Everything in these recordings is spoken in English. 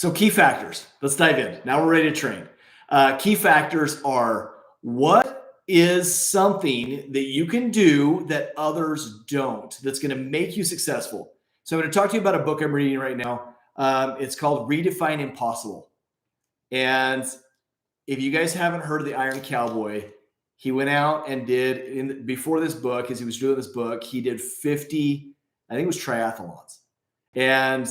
So key factors, let's dive in. Now we're ready to train. Key factors are, what is something that you can do that others don't that's going to make you successful? So I'm going to talk to you about a book I'm reading right now. It's called Redefine Impossible. And if you guys haven't heard of the Iron Cowboy, he went out and did, before this book, as he was doing this book, he did 50, I think it was triathlons. And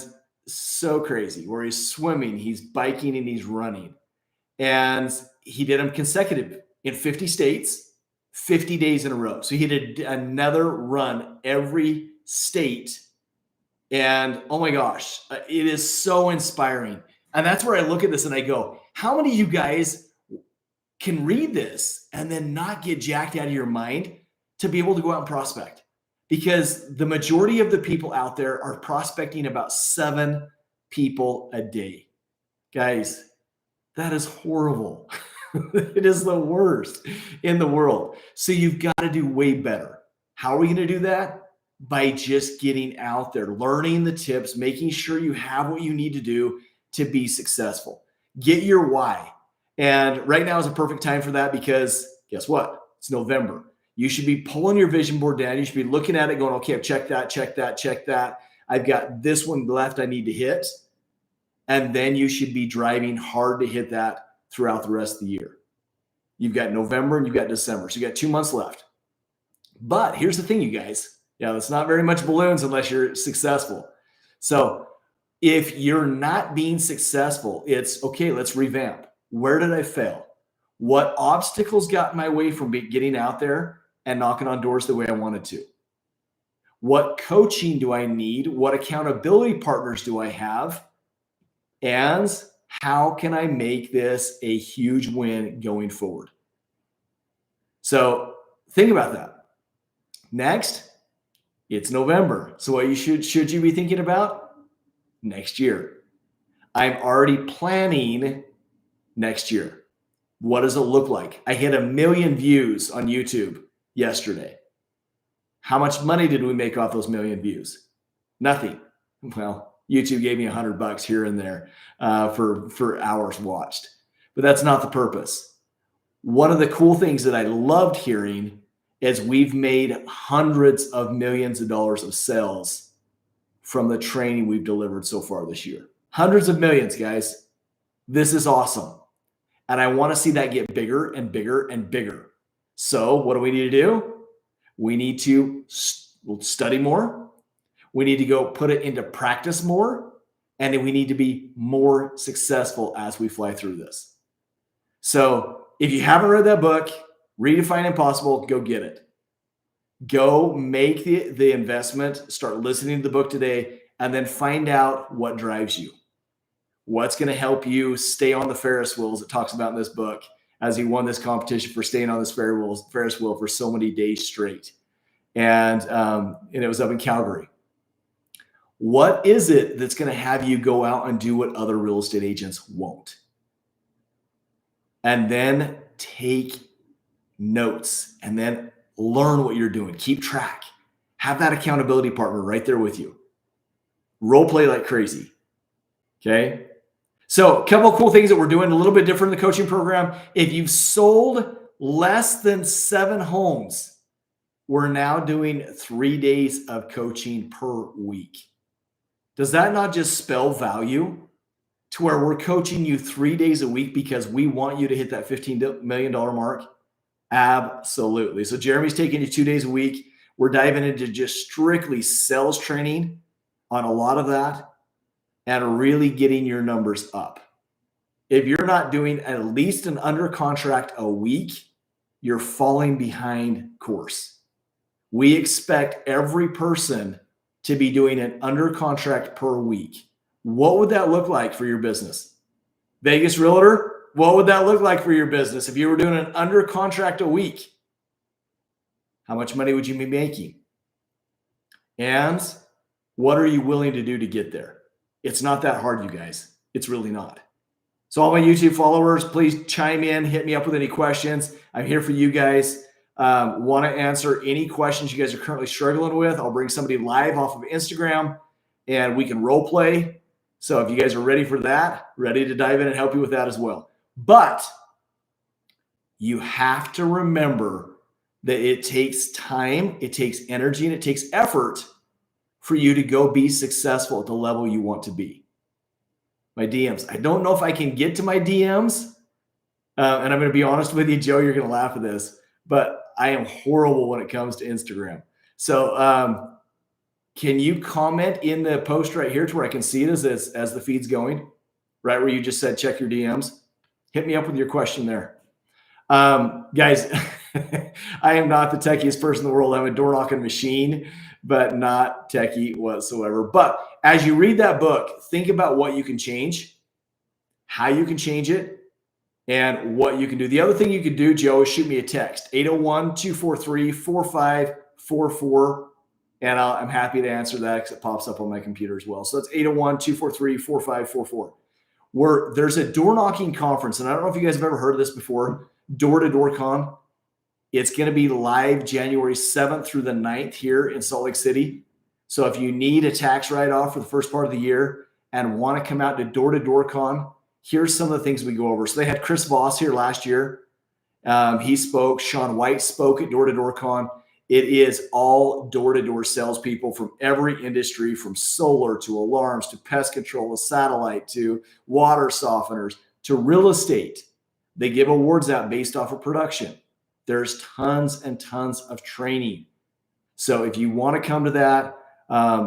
so crazy, where he's swimming, he's biking, and he's running. And he did them consecutive in 50 states, 50 days in a row. So he did another run every state. And oh my gosh, it is so inspiring. And that's where I look at this and I go, how many of you guys can read this and then not get jacked out of your mind to be able to go out and prospect? Because the majority of the people out there are prospecting about 7 people a day. Guys, that is horrible. It is the worst in the world. So you've got to do way better. How are we going to do that? By just getting out there, learning the tips, making sure you have what you need to do to be successful. Get your why. And right now is a perfect time for that, because guess what? It's November. You should be pulling your vision board down. You should be looking at it going, okay, I've checked that, check that, check that. I've got this one left I need to hit. And then you should be driving hard to hit that throughout the rest of the year. You've got November and you've got December. So you got 2 months left. But here's the thing, you guys. Yeah, it's not very much balloons unless you're successful. So if you're not being successful, it's okay, let's revamp. Where did I fail? What obstacles got in my way from getting out there and knocking on doors the way I wanted to? What coaching do I need? What accountability partners do I have? And how can I make this a huge win going forward? So think about that. Next, it's November. So what should you be thinking about? Next year. I'm already planning next year. What does it look like? I hit 1 million views on YouTube yesterday. How much money did we make off those 1 million views? Nothing. Well, YouTube gave me $100 here and there for hours watched, but that's not the purpose. One of the cool things that I loved hearing is we've made hundreds of millions of dollars of sales from the training we've delivered so far this year. Hundreds of millions, guys. This is awesome. And I want to see that get bigger and bigger and bigger. So what do we need to do? We need to study more. We need to go put it into practice more. And then we need to be more successful as we fly through this. So if you haven't read that book, Redefine Impossible, go get it. Go make the investment, start listening to the book today, and then find out what drives you. What's going to help you stay on the Ferris wheels it talks about in this book, as he won this competition for staying on this Ferris wheel for so many days straight. And it was up in Calgary. What is it that's going to have you go out and do what other real estate agents won't? And then take notes and then learn what you're doing. Keep track. Have that accountability partner right there with you. Role play like crazy. Okay. So a couple of cool things that we're doing a little bit different in the coaching program. If you've sold less than 7 homes, we're now doing 3 days of coaching per week. Does that not just spell value to where we're coaching you 3 days a week because we want you to hit that $15 million mark? Absolutely. So Jeremy's taking you 2 days a week. We're diving into just strictly sales training on a lot of that and really getting your numbers up. If you're not doing at least an under contract a week, you're falling behind course. We expect every person to be doing an under contract per week. What would that look like for your business? Vegas Realtor, what would that look like for your business if you were doing an under contract a week? How much money would you be making? And what are you willing to do to get there? It's not that hard, you guys. It's really not. So all my YouTube followers, please chime in, hit me up with any questions. I'm here for you guys. Want to answer any questions you guys are currently struggling with. I'll bring somebody live off of Instagram and we can role play. So if you guys are ready for that, ready to dive in and help you with that as well. But you have to remember that it takes time, it takes energy, and it takes effort for you to go be successful at the level you want to be. My DMs. I don't know if I can get to my DMs. And I'm going to be honest with you, Joe, you're going to laugh at this, but I am horrible when it comes to Instagram. So can you comment in the post right here to where I can see it as the feed's going, right where you just said check your DMs? Hit me up with your question there. Guys, I am not the techiest person in the world. I'm a door knocking machine, but not techie whatsoever. But as you read that book, think about what you can change, how you can change it, and what you can do. The other thing you could do, Joe, is shoot me a text, 801-243-4544. And I'm happy to answer that because it pops up on my computer as well. So that's 801-243-4544. There's a door knocking conference. And I don't know if you guys have ever heard of this before, Door to Door Con. It's going to be live January 7th through the 9th here in Salt Lake City. So if you need a tax write-off for the first part of the year and want to come out to Door Con, here's some of the things we go over. So they had Chris Voss here last year. He spoke. Sean White spoke at Door Con. It is all door-to-door salespeople from every industry, from solar to alarms to pest control to satellite to water softeners to real estate. They give awards out based off of production. There's tons and tons of training. So if you want to come to that,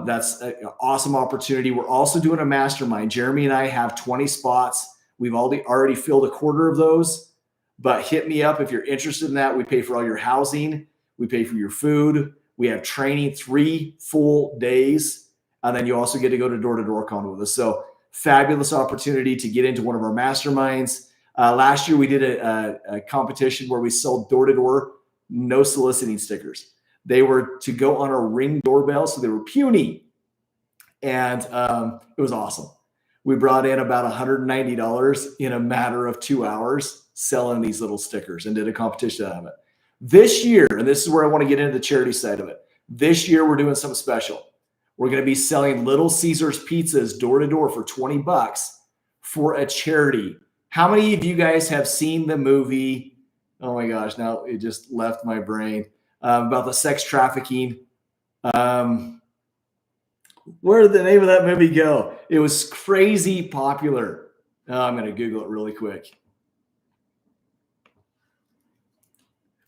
that's an awesome opportunity. We're also doing a mastermind. Jeremy and I have 20 spots. We've already filled a quarter of those, but hit me up if you're interested in that. We pay for all your housing. We pay for your food. We have training 3 full days. And then you also get to go to Door Con with us. So fabulous opportunity to get into one of our masterminds. Last year, we did a competition where we sold door-to-door, no soliciting stickers. They were to go on a Ring doorbell, so they were puny. And it was awesome. We brought in about $190 in a matter of 2 hours selling these little stickers and did a competition out of it. This year, and this is where I want to get into the charity side of it. This year, we're doing something special. We're going to be selling Little Caesars pizzas door-to-door for $20 for a charity. How many of you guys have seen the movie? Oh my gosh, now it just left my brain. About the sex trafficking. Where did the name of that movie go? It was crazy popular. I'm going to Google it really quick.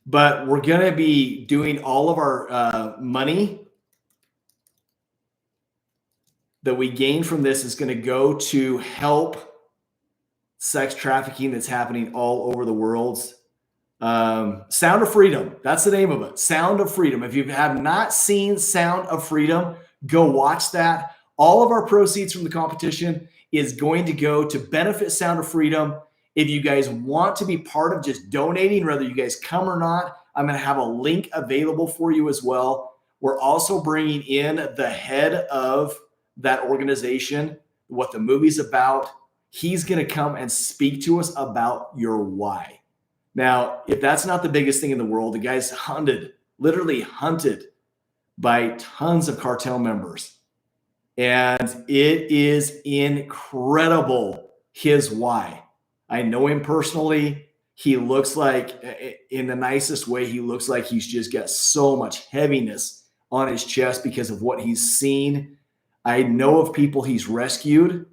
But we're going to be doing all of our money that we gain from this is going to go to help sex trafficking that's happening all over the world. Sound of Freedom. That's the name of it. Sound of Freedom. If you have not seen Sound of Freedom, go watch that. All of our proceeds from the competition is going to go to benefit Sound of Freedom. If you guys want to be part of just donating, whether you guys come or not, I'm going to have a link available for you as well. We're also bringing in the head of that organization, what the movie's about. He's going to come and speak to us about your why. Now, if that's not the biggest thing in the world, the guy's literally hunted by tons of cartel members. And it is incredible, his why. I know him personally. He looks like, in the nicest way, he looks like he's just got so much heaviness on his chest because of what he's seen. I know of people he's rescued.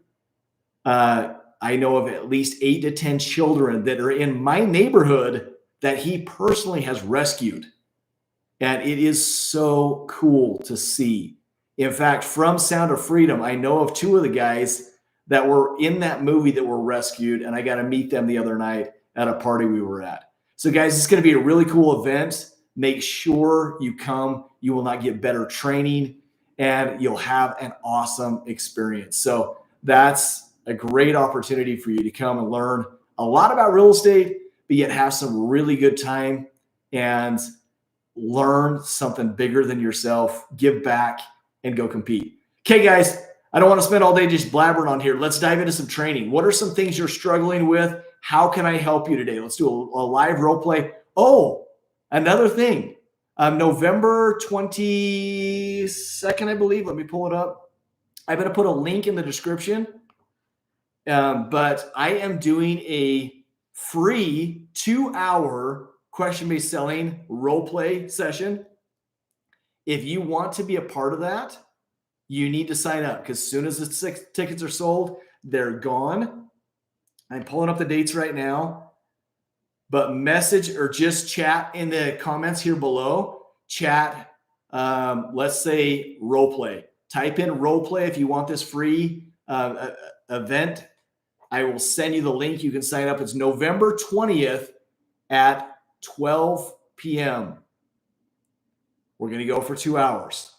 I know of at least 8 to 10 children that are in my neighborhood that he personally has rescued. And it is so cool to see. In fact, from Sound of Freedom, I know of 2 of the guys that were in that movie that were rescued, and I got to meet them the other night at a party we were at. So guys, it's going to be a really cool event. Make sure you come. You will not get better training, and you'll have an awesome experience. So that's a great opportunity for you to come and learn a lot about real estate, but yet have some really good time and learn something bigger than yourself, give back, and go compete. Okay, guys, I don't want to spend all day just blabbering on here. Let's dive into some training. What are some things you're struggling with? How can I help you today? Let's do a live role play. Oh, another thing. November 22nd, I believe. Let me pull it up. I'm going to put a link in the description But I am doing a free 2-hour question-based selling role play session. If you want to be a part of that, you need to sign up, because as soon as the 6 tickets are sold, they're gone. I'm pulling up the dates right now, but message or just chat in the comments here below. Chat, let's say role play. Type in role play if you want this free event. I will send you the link. You can sign up. It's November 20th at 12 p.m. We're going to go for 2 hours.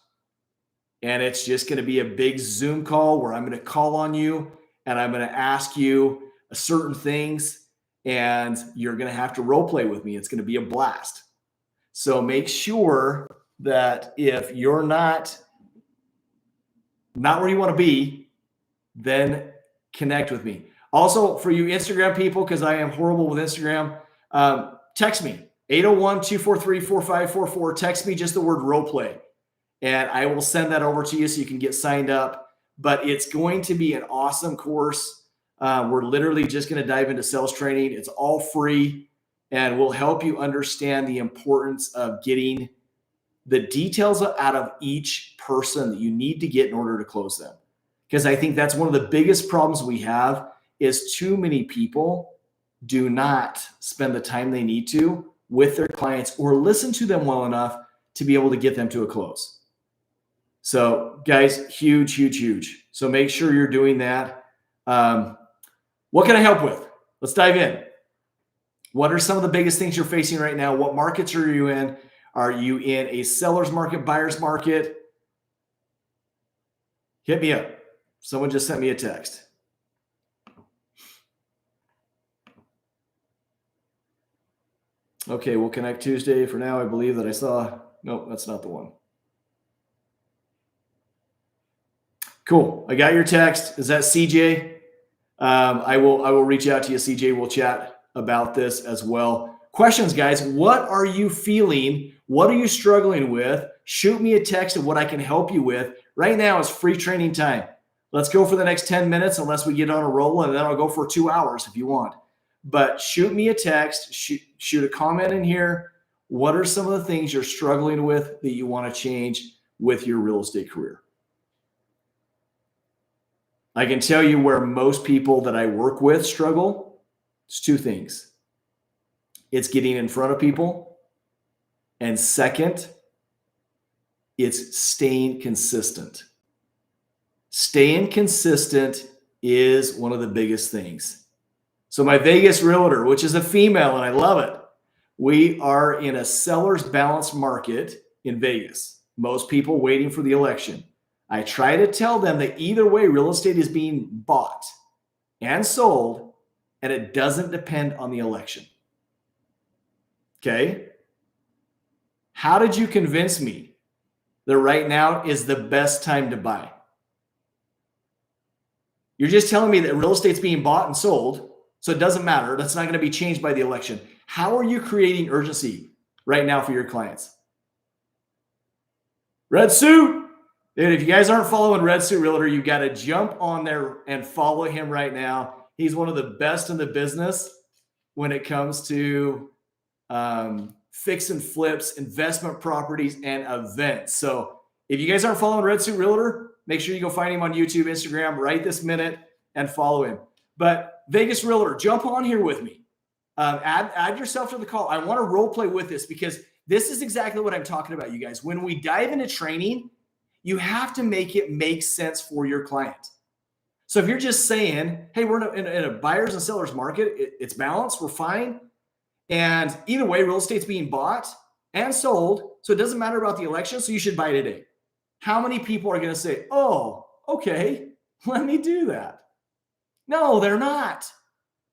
And it's just going to be a big Zoom call where I'm going to call on you and I'm going to ask you certain things, and you're going to have to role play with me. It's going to be a blast. So make sure that if you're not where you want to be, then connect with me. Also, for you Instagram people, because I am horrible with Instagram, text me, 801-243-4544. Text me just the word role play, and I will send that over to you so you can get signed up. But it's going to be an awesome course. We're literally just going to dive into sales training. It's all free, and we'll help you understand the importance of getting the details out of each person that you need to get in order to close them. Because I think that's one of the biggest problems we have is too many people do not spend the time they need to with their clients or listen to them well enough to be able to get them to a close. So guys, huge, huge, huge. So make sure you're doing that. What can I help with? Let's dive in. What are some of the biggest things you're facing right now? What markets are you in? Are you in a seller's market, buyer's market? Hit me up. Someone just sent me a text. Okay, we'll connect Tuesday. For now, I believe that I saw. Nope, that's not the one. Cool. I got your text. Is that CJ? I will reach out to you, CJ. We'll chat about this as well. Questions, guys. What are you feeling? What are you struggling with? Shoot me a text of what I can help you with. Right now is free training time. Let's go for the next 10 minutes unless we get on a roll, and then I'll go for 2 hours if you want. But shoot me a text, shoot a comment in here. What are some of the things you're struggling with that you want to change with your real estate career? I can tell you where most people that I work with struggle. It's 2 things. It's getting in front of people. And second, it's staying consistent. Staying consistent is one of the biggest things. So my Vegas realtor, which is a female, and I love it. We are in a seller's balanced market in Vegas. Most people waiting for the election. I try to tell them that either way, real estate is being bought and sold, and it doesn't depend on the election. Okay? How did you convince me that right now is the best time to buy? You're just telling me that real estate's being bought and sold, so it doesn't matter. That's not going to be changed by the election. How are you creating urgency right now for your clients? Red Suit. Dude, if you guys aren't following Red Suit Realtor, you got to jump on there and follow him right now. He's one of the best in the business when it comes to fix and flips, investment properties, and events. So if you guys aren't following Red Suit Realtor, make sure you go find him on YouTube, Instagram right this minute and follow him. But Vegas Realtor, jump on here with me. Add yourself to the call. I want to role play with this because this is exactly what I'm talking about, you guys. When we dive into training, you have to make it make sense for your client. So if you're just saying, hey, we're in a buyer's and seller's market, it's balanced, we're fine. And either way, real estate's being bought and sold. So it doesn't matter about the election. So you should buy today. How many people are going to say, oh, okay, let me do that? No, they're not.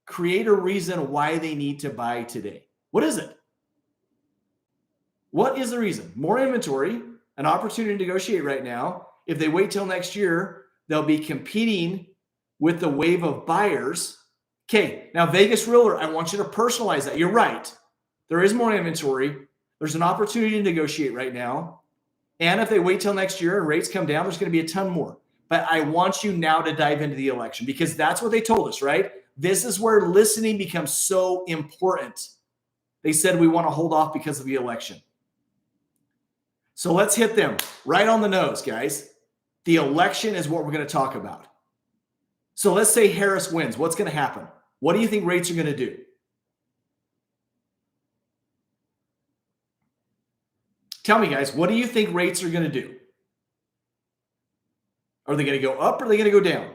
Create a reason why they need to buy today. What is it? What is the reason? More inventory, an opportunity to negotiate right now. If they wait till next year, they'll be competing with the wave of buyers. Okay, now Vegas Realtor, I want you to personalize that. You're right. There is more inventory. There's an opportunity to negotiate right now. And if they wait till next year and rates come down, there's going to be a ton more. But I want you now to dive into the election because that's what they told us, right? This is where listening becomes so important. They said we want to hold off because of the election. So let's hit them right on the nose, guys. The election is what we're going to talk about. So let's say Harris wins. What's going to happen? What do you think rates are going to do? Tell me, guys, what do you think rates are going to do? Are they going to go up or are they going to go down?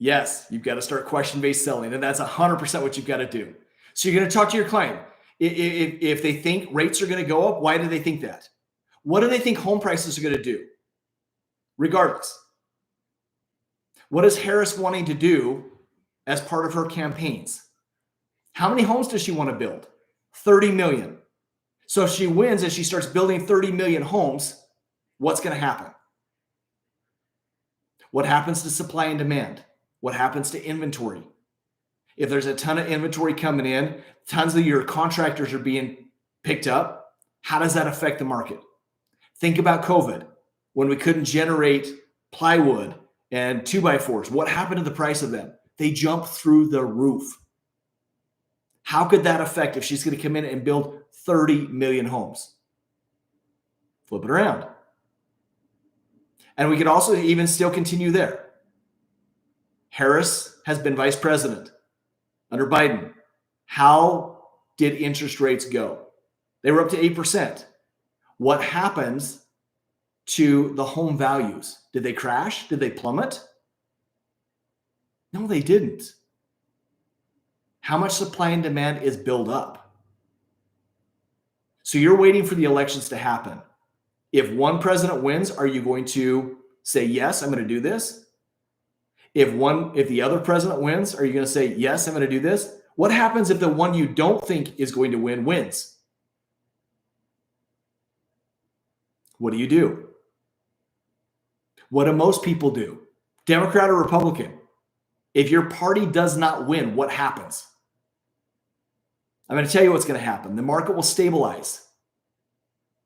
Yes, you've got to start question-based selling, and that's 100% what you've got to do. So you're going to talk to your client. If they think rates are going to go up, why do they think that? What do they think home prices are going to do? Regardless. What is Harris wanting to do as part of her campaigns? How many homes does she want to build? 30 million. So if she wins and she starts building 30 million homes, what's going to happen? What happens to supply and demand? What happens to inventory? If there's a ton of inventory coming in, tons of your contractors are being picked up, how does that affect the market? Think about COVID, when we couldn't generate plywood and 2x4s. What happened to the price of them? They jumped through the roof. How could that affect if she's going to come in and build 30 million homes? Flip it around. And we could also even still continue there. Harris has been vice president under Biden. How did interest rates go? They were up to 8%. What happens to the home values? Did they crash? Did they plummet? No, they didn't. How much supply and demand is built up? So you're waiting for the elections to happen. If one president wins, are you going to say, yes, I'm going to do this? If the other president wins, are you going to say, yes, I'm going to do this? What happens if the one you don't think is going to win wins? What do you do? What do most people do? Democrat or Republican? If your party does not win, what happens? I'm going to tell you what's going to happen. The market will stabilize.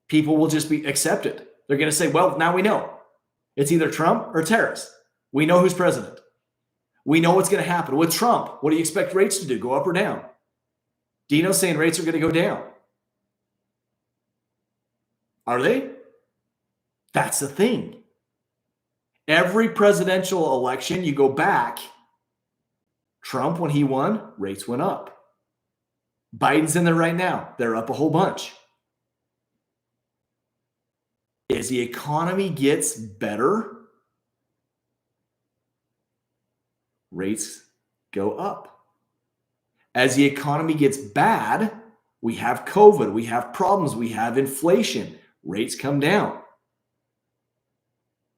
People will just be accepted. They're going to say, well, now we know. It's either Trump or Harris. We know who's president. We know what's going to happen. With Trump, what do you expect rates to do? Go up or down? Dino's saying rates are going to go down. Are they? That's the thing. Every presidential election, you go back, Trump, when he won, rates went up. Biden's in there right now. They're up a whole bunch. As the economy gets better, rates go up. As the economy gets bad, we have COVID, we have problems, we have inflation, rates come down.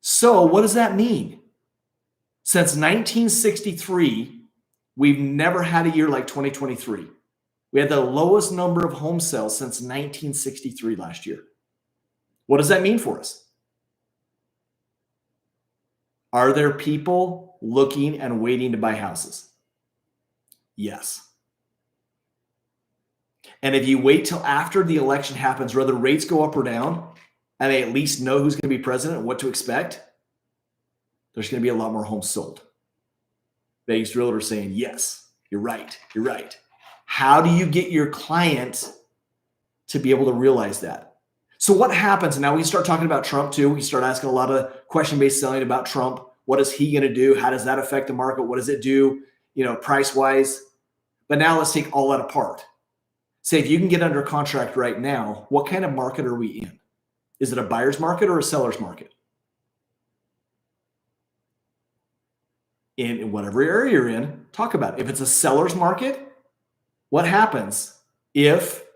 So what does that mean? Since 1963, we've never had a year like 2023. We had the lowest number of home sales since 1963 last year. What does that mean for us? Are there people looking and waiting to buy houses? Yes. And if you wait till after the election happens, whether rates go up or down, and they at least know who's going to be president and what to expect, there's going to be a lot more homes sold. Vegas Realtor saying, yes, you're right. You're right. How do you get your client to be able to realize that? So what happens? Now we start talking about Trump too. We start asking a lot of question-based selling about Trump. What is he going to do? How does that affect the market? What does it do, price-wise? But now let's take all that apart. Say if you can get under contract right now, what kind of market are we in? Is it a buyer's market or a seller's market? In whatever area you're in, talk about it. If it's a seller's market, what happens if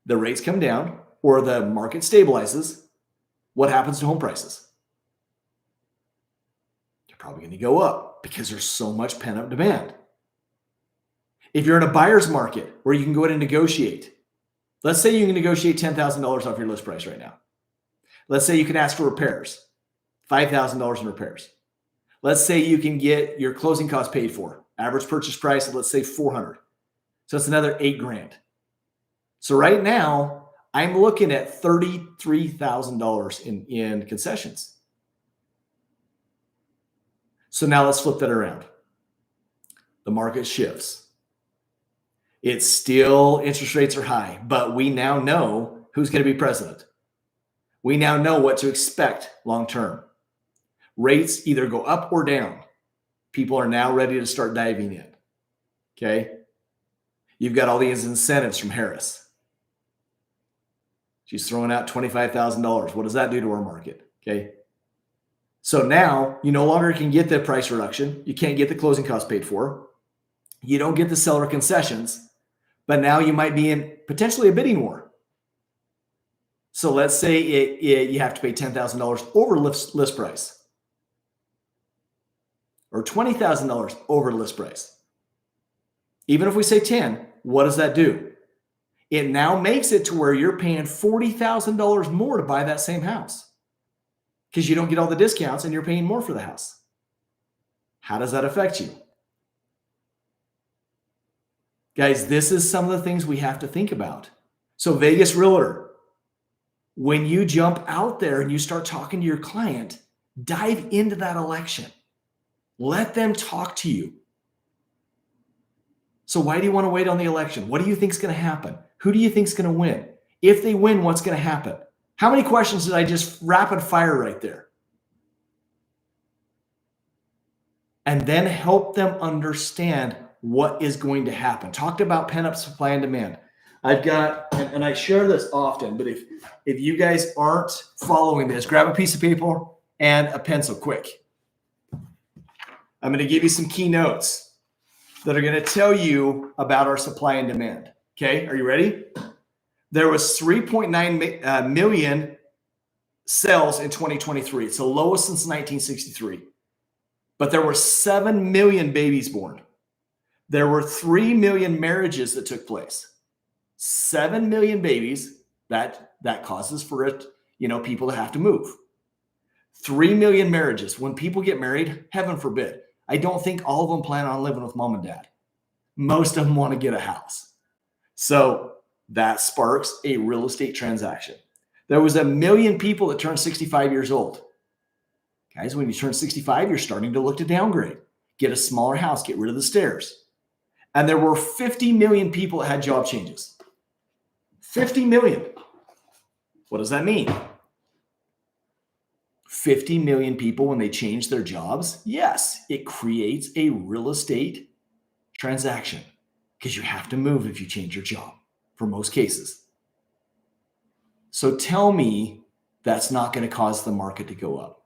the rates come down or the market stabilizes? What happens to home prices? They're probably going to go up because there's so much pent-up demand. If you're in a buyer's market where you can go ahead and negotiate, let's say you can negotiate $10,000 off your list price right now. Let's say you can ask for repairs, $5,000 in repairs. Let's say you can get your closing costs paid for. Average purchase price of, let's say, $400. So it's another $8,000. So right now, I'm looking at $33,000 in concessions. So now let's flip that around. The market shifts. It's still, interest rates are high, but we now know who's going to be president. We now know what to expect long-term. Rates either go up or down. People are now ready to start diving in. Okay. You've got all these incentives from Harris. She's throwing out $25,000. What does that do to our market? Okay. So now you no longer can get the price reduction. You can't get the closing costs paid for. You don't get the seller concessions, but now you might be in potentially a bidding war. So let's say you have to pay $10,000 over list price or $20,000 over list price. Even if we say 10, what does that do? It now makes it to where you're paying $40,000 more to buy that same house because you don't get all the discounts and you're paying more for the house. How does that affect you? Guys, this is some of the things we have to think about. So Vegas Realtor, when you jump out there and you start talking to your client, dive into that election. Let them talk to you. So why do you want to wait on the election? What do you think is going to happen? Who do you think is going to win? If they win, what's going to happen? How many questions did I just rapid fire right there? And then help them understand what is going to happen. Talked about pent-up supply and demand. I've got, and I share this often, but if you guys aren't following this, grab a piece of paper and a pencil quick. I'm going to give you some key notes that are going to tell you about our supply and demand. Okay, are you ready? There was 3.9 million sales in 2023. It's the lowest since 1963. But there were 7 million babies born. There were 3 million marriages that took place. 7 million babies, that causes for it, people to have to move. 3 million marriages. When people get married, heaven forbid, I don't think all of them plan on living with mom and dad. Most of them want to get a house. So that sparks a real estate transaction. There was 1 million people that turned 65 years old. Guys, when you turn 65, you're starting to look to downgrade. Get a smaller house, get rid of the stairs. And there were 50 million people that had job changes. 50 million. What does that mean? 50 million people when they change their jobs? Yes, it creates a real estate transaction because you have to move if you change your job for most cases. So tell me that's not going to cause the market to go up.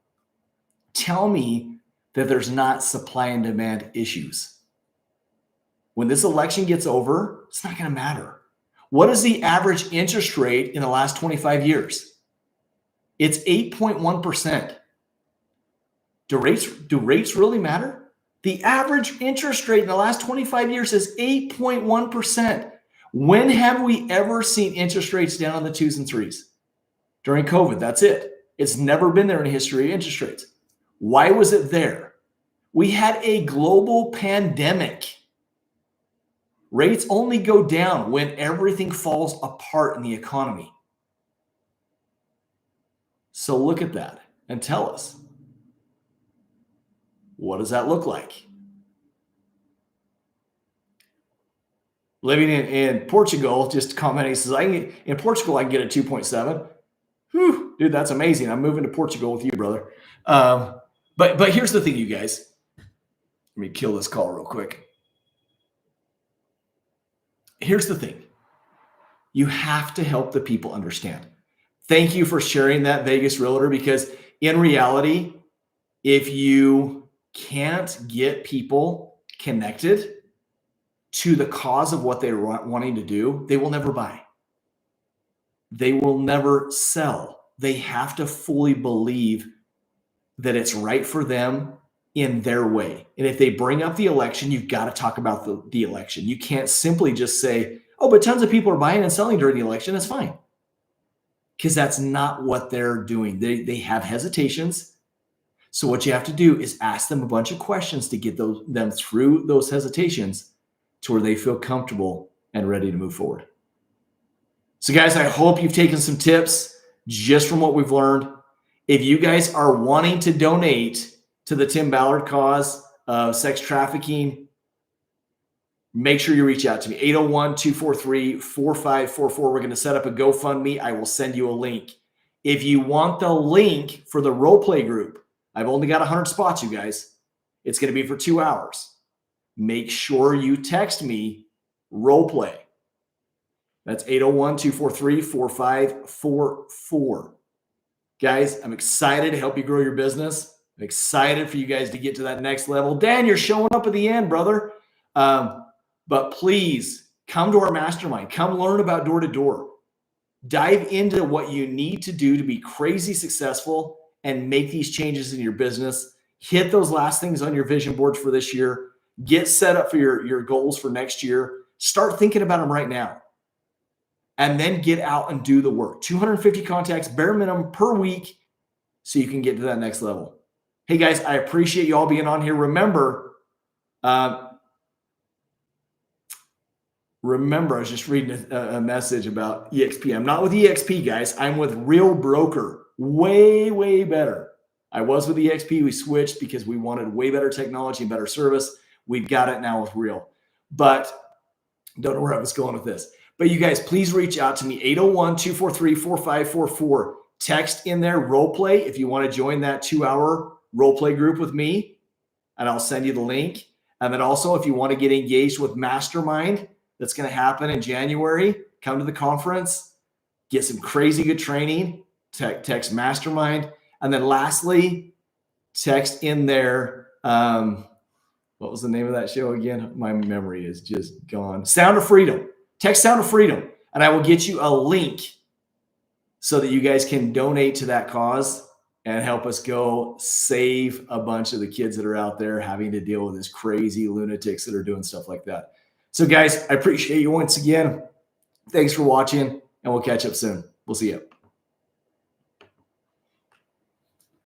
Tell me that there's not supply and demand issues. When this election gets over, it's not going to matter. What is the average interest rate in the last 25 years? It's 8.1%. Do rates really matter? The average interest rate in the last 25 years is 8.1%. When have we ever seen interest rates down on the 2s and 3s? During COVID, that's it. It's never been there in the history of interest rates. Why was it there? We had a global pandemic. Rates only go down when everything falls apart in the economy. So look at that and tell us, what does that look like? Living in Portugal, just commenting, he says, in Portugal, I can get a 2.7. Whew, dude, that's amazing. I'm moving to Portugal with you, brother. But here's the thing, you guys. Let me kill this call real quick. Here's the thing. You have to help the people understand. Thank you for sharing that, Vegas Realtor, because in reality, if you can't get people connected to the cause of what they're wanting to do, they will never buy. They will never sell. They have to fully believe that it's right for them in their way. And if they bring up the election, you've got to talk about the election. You can't simply just say, oh, but tons of people are buying and selling during the election. That's fine. Because that's not what they're doing. They have hesitations. So what you have to do is ask them a bunch of questions to get them through those hesitations to where they feel comfortable and ready to move forward. So guys, I hope you've taken some tips just from what we've learned. If you guys are wanting to donate to the Tim Ballard cause of sex trafficking, make sure you reach out to me. 801-243-4544. We're going to set up a GoFundMe. I will send you a link. If you want the link for the role play group, I've only got 100 spots, you guys. It's going to be for 2 hours. Make sure you text me role play. That's 801-243-4544. Guys, I'm excited to help you grow your business. I'm excited for you guys to get to that next level. Dan, you're showing up at the end, brother. But please come to our mastermind. Come learn about door-to-door. Dive into what you need to do to be crazy successful and make these changes in your business. Hit those last things on your vision boards for this year. Get set up for your goals for next year. Start thinking about them right now. And then get out and do the work. 250 contacts, bare minimum per week, so you can get to that next level. Hey, guys, I appreciate you all being on here. Remember, I was just reading a message about EXP. I'm not with EXP, guys. I'm with Real Broker. Way, way better. I was with EXP. We switched because we wanted way better technology and better service. We've got it now with Real. But don't know where I was going with this. But you guys, please reach out to me, 801-243-4544. Text in there, role play, if you want to join that 2-hour role play group with me, and I'll send you the link. And then also, if you want to get engaged with Mastermind, that's going to happen in January, come to the conference, get some crazy good training, text Mastermind. And then lastly, text in there, what was the name of that show again? My memory is just gone. Sound of Freedom. Text Sound of Freedom, and I will get you a link so that you guys can donate to that cause and help us go save a bunch of the kids that are out there having to deal with this crazy lunatics that are doing stuff like that. So guys, I appreciate you once again. Thanks for watching, and we'll catch up soon. We'll see you.